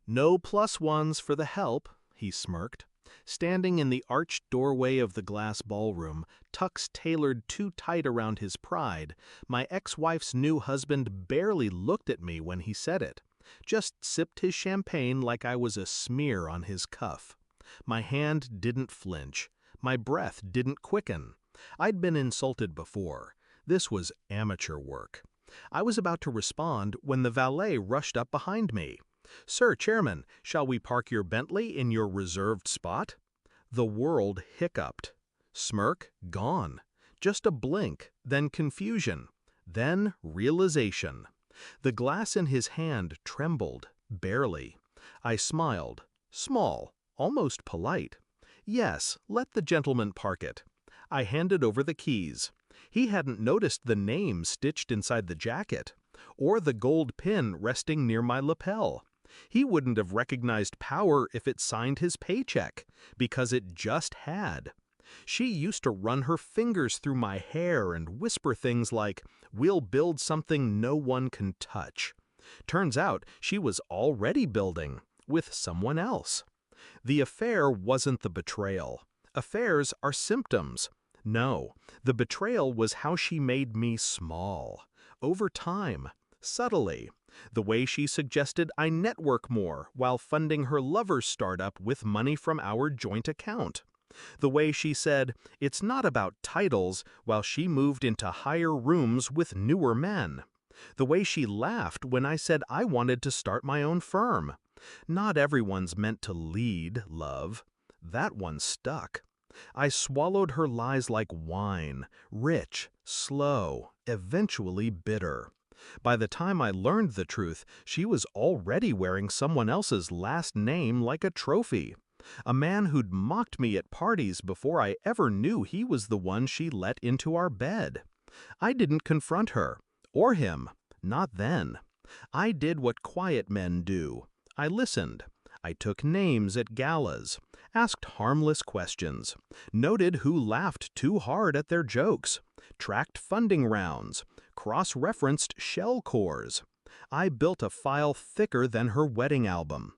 No plus ones for the help, he smirked. Standing in the arched doorway of the glass ballroom, tux tailored too tight around his pride, my ex-wife's new husband barely looked at me when he said it, just sipped his champagne like I was a smear on his cuff. My hand didn't flinch. My breath didn't quicken. I'd been insulted before. This was amateur work. I was about to respond when the valet rushed up behind me. "Sir Chairman, shall we park your Bentley in your reserved spot?" The world hiccuped. Smirk gone. Just a blink, then confusion, then realization. The glass in his hand trembled, barely. I smiled. Small, almost polite. "Yes, let the gentleman park it." I handed over the keys. He hadn't noticed the name stitched inside the jacket, or the gold pin resting near my lapel. He wouldn't have recognized Power if it signed his paycheck, because it just had. She used to run her fingers through my hair and whisper things like, "We'll build something no one can touch." Turns out she was already building, with someone else. The affair wasn't the betrayal. Affairs are symptoms. No, the betrayal was how she made me small. Over time. Subtly. The way she suggested I network more while funding her lover's startup with money from our joint account. The way she said, "It's not about titles," while she moved into higher rooms with newer men. The way she laughed when I said I wanted to start my own firm. Not everyone's meant to lead, love. That one stuck. I swallowed her lies like wine, rich, slow, eventually bitter. By the time I learned the truth, she was already wearing someone else's last name like a trophy. A man who'd mocked me at parties before I ever knew he was the one she let into our bed. I didn't confront her, or him, not then. I did what quiet men do. I listened. I took names at galas, asked harmless questions, noted who laughed too hard at their jokes, tracked funding rounds, cross-referenced shell cores. I built a file thicker than her wedding album.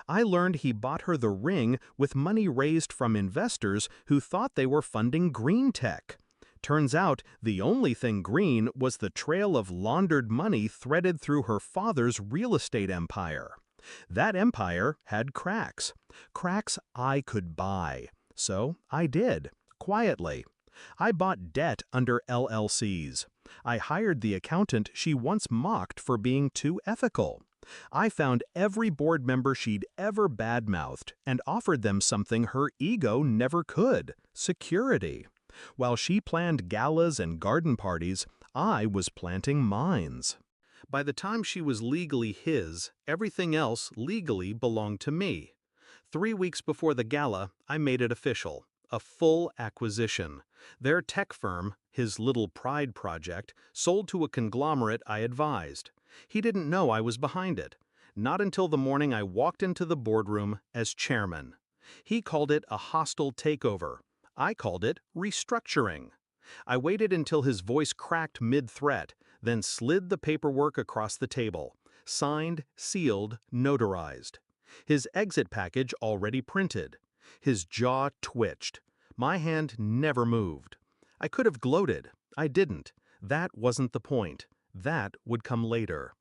I learned he bought her the ring with money raised from investors who thought they were funding green tech. Turns out the only thing green was the trail of laundered money threaded through her father's real estate empire. That empire had cracks. Cracks I could buy. So I did, quietly. I bought debt under LLCs. I hired the accountant she once mocked for being too ethical. I found every board member she'd ever badmouthed and offered them something her ego never could: security. While she planned galas and garden parties, I was planting mines. By the time she was legally his, everything else legally belonged to me. 3 weeks before the gala, I made it official. A full acquisition. Their tech firm, his little pride project, sold to a conglomerate I advised. He didn't know I was behind it. Not until the morning I walked into the boardroom as chairman. He called it a hostile takeover. I called it restructuring. I waited until his voice cracked mid-threat, then slid the paperwork across the table. Signed, sealed, notarized. His exit package already printed. His jaw twitched. My hand never moved. I could have gloated. I didn't. That wasn't the point. That would come later.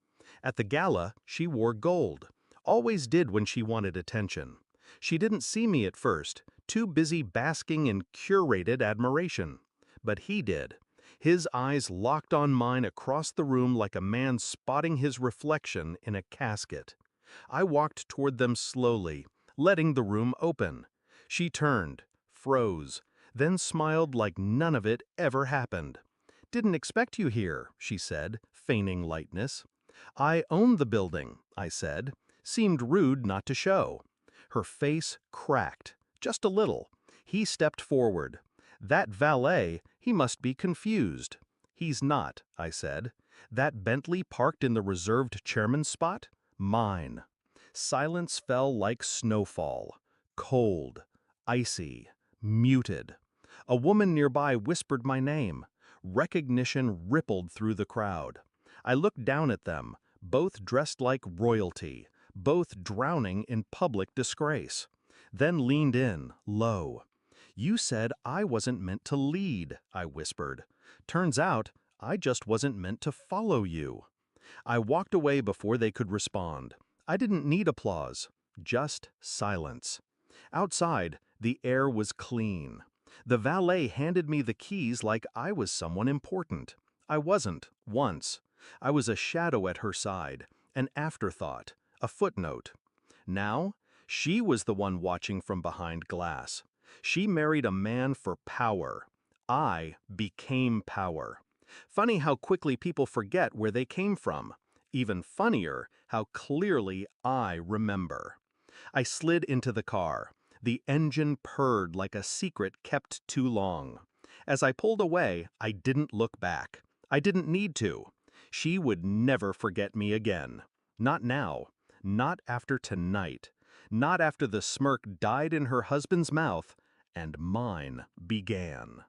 At the gala, she wore gold. Always did when she wanted attention. She didn't see me at first, too busy basking in curated admiration. But he did. His eyes locked on mine across the room like a man spotting his reflection in a casket. I walked toward them slowly, letting the room open. She turned, froze, then smiled like none of it ever happened. "Didn't expect you here," she said, feigning lightness. "I own the building," I said. Seemed rude not to show. Her face cracked, just a little. He stepped forward. "That valet, he must be confused." "He's not," I said. "That Bentley parked in the reserved chairman's spot? Mine." Silence fell like snowfall. Cold, icy, muted. A woman nearby whispered my name. Recognition rippled through the crowd. I looked down at them, both dressed like royalty, both drowning in public disgrace. Then leaned in, low. "You said I wasn't meant to lead," I whispered. "Turns out, I just wasn't meant to follow you." I walked away before they could respond. I didn't need applause, just silence. Outside, the air was clean. The valet handed me the keys like I was someone important. I wasn't, once. I was a shadow at her side, an afterthought, a footnote. Now, she was the one watching from behind glass. She married a man for power. I became power. Funny how quickly people forget where they came from. Even funnier, how clearly I remember. I slid into the car. The engine purred like a secret kept too long. As I pulled away, I didn't look back. I didn't need to. She would never forget me again. Not now. Not after tonight. Not after the smirk died in her husband's mouth and mine began.